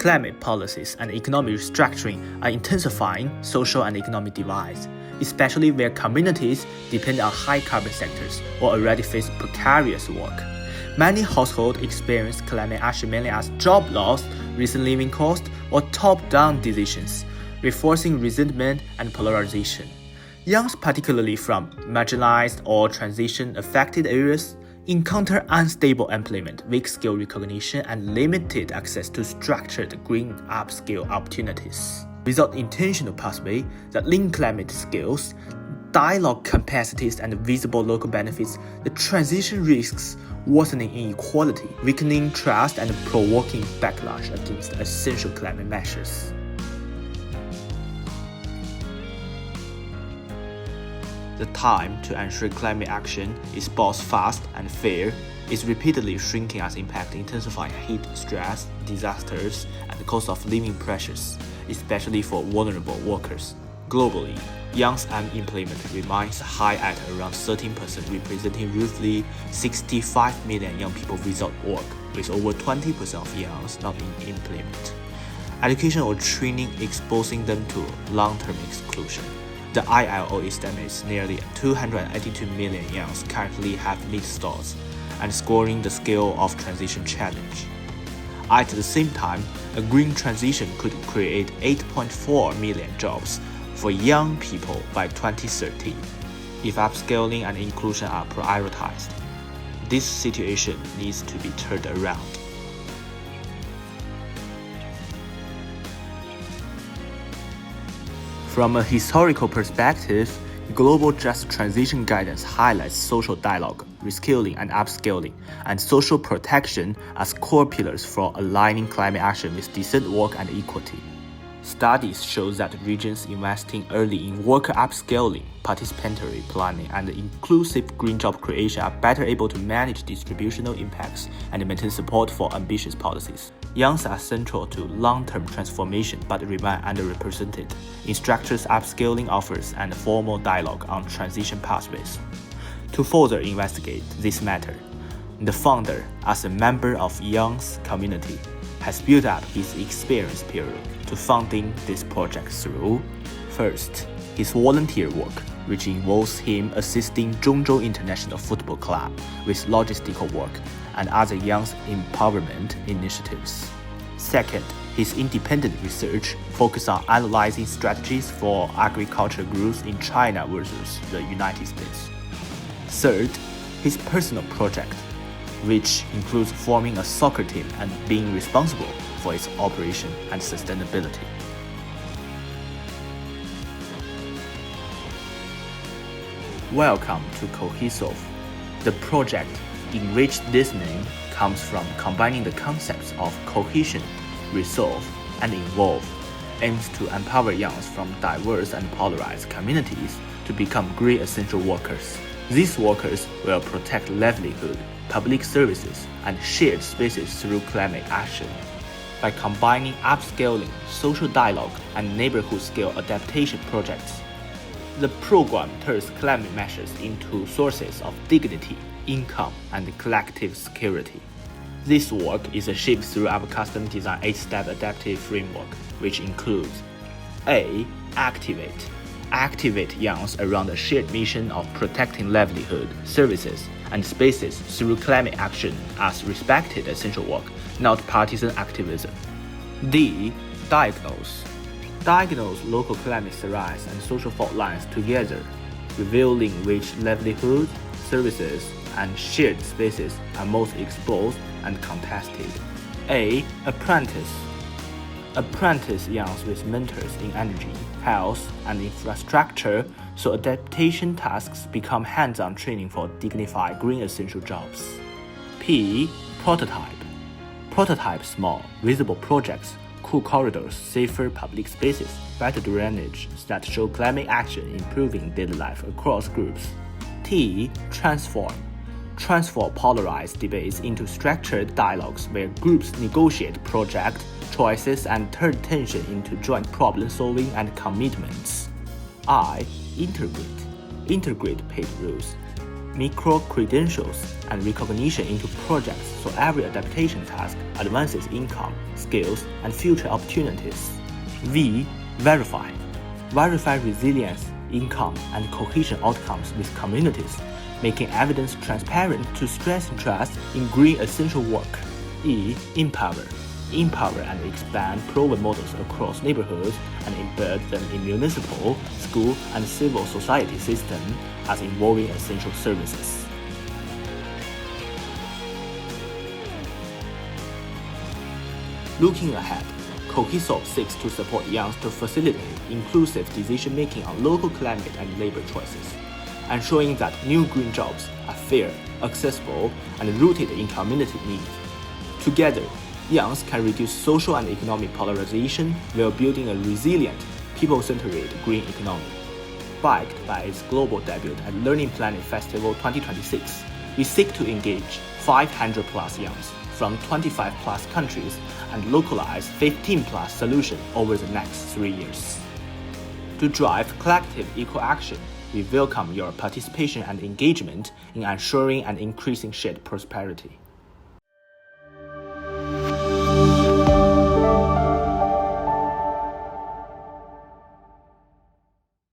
climate policies and economic restructuring are intensifying social and economic divides, especially where communities depend on high-carbon sectors or already face precarious work. Many households experience climate action mainly as job loss, recent living costs, or top-down decisions, reinforcing resentment and polarization. Youngs, particularly from marginalized or transition-affected areas, encounter unstable employment, weak skill recognition, and limited access to structured green upskill opportunities. Without intentional pathways that link climate skills, dialogue capacities, and visible local benefits, the transition risks worsening inequality, weakening trust, and provoking backlash against essential climate measures. The time to ensure climate action is both fast and fair is repeatedly shrinking as impact intensifying heat stress, disasters, and cost of living pressures, especially for vulnerable workers. Globally, young unemployment remains high at around 13%, representing roughly 65 million young people without work, with over 20% of youngs not in employment. Education or training exposing them to long-term exclusion. The ILO estimates nearly 282 million youngs currently have need stores and scoring the scale of transition challenge. At the same time, a green transition could create 8.4 million jobs for young people by 2030 if upskilling and inclusion are prioritized. This situation needs to be turned around. From a historical perspective, global just transition guidance highlights social dialogue, reskilling and upskilling, and social protection as core pillars for aligning climate action with decent work and equity. Studies show that regions investing early in worker upskilling, participatory planning, and inclusive green job creation are better able to manage distributional impacts and maintain support for ambitious policies. Youngs are central to long-term transformation but remain underrepresented in structures upskilling offers and formal dialogue on transition pathways. To further investigate this matter, the founder, as a member of Young's community, has built up his experience period to funding this project through, first, his volunteer work, which involves him assisting Zhongzhou International Football Club with logistical work and other young empowerment initiatives. Second, his independent research focused on analyzing strategies for agriculture growth in China versus the United States. Third, his personal project, which includes forming a soccer team and being responsible for its operation and sustainability. Welcome to Cohesolve. The project in which this name comes from combining the concepts of cohesion, resolve, and involve, aims to empower youngs from diverse and polarized communities to become green essential workers. These workers will protect livelihood, public services, and shared spaces through climate action. By combining upskilling, social dialogue, and neighborhood-scale adaptation projects, the program turns climate measures into sources of dignity, income, and collective security. This work is achieved through our custom-designed 8-step adaptive framework, which includes A. Activate. Activate youngs around a shared mission of protecting livelihood, services, and spaces through climate action as respected essential work, not partisan activism. D. Diagnose. Diagnose local climate threats and social fault lines together, revealing which livelihoods, services, and shared spaces are most exposed and contested. A. Apprentice. Apprentice youngs with mentors in energy, health, and infrastructure, so adaptation tasks become hands-on training for dignified green essential jobs. P. Prototype. Prototype small, visible projects, cool corridors, safer public spaces, better drainage that show climate action improving daily life across groups. T. Transform. Transform polarized debates into structured dialogues where groups negotiate project choices and turn attention into joint problem-solving and commitments. I. Integrate. Integrate paid rules. micro-credentials and recognition into projects so every adaptation task advances income, skills, and future opportunities. V. Verify. Verify resilience, income, and cohesion outcomes with communities, making evidence transparent to strengthen trust in green essential work. E. Empower. Empower and expand proven models across neighborhoods and embed them in municipal, school, and civil society systems as involving essential services. Looking ahead, Cohesolve seeks to support youngs to facilitate inclusive decision-making on local climate and labor choices, ensuring that new green jobs are fair, accessible, and rooted in community needs. Together, youngs can reduce social and economic polarization while building a resilient, people-centered green economy. Backed by its global debut at Learning Planet Festival 2026, we seek to engage 500+ youngs from 25+ countries and localize 15+ solutions over the next 3 years. To drive collective equal action, we welcome your participation and engagement in ensuring and increasing shared prosperity.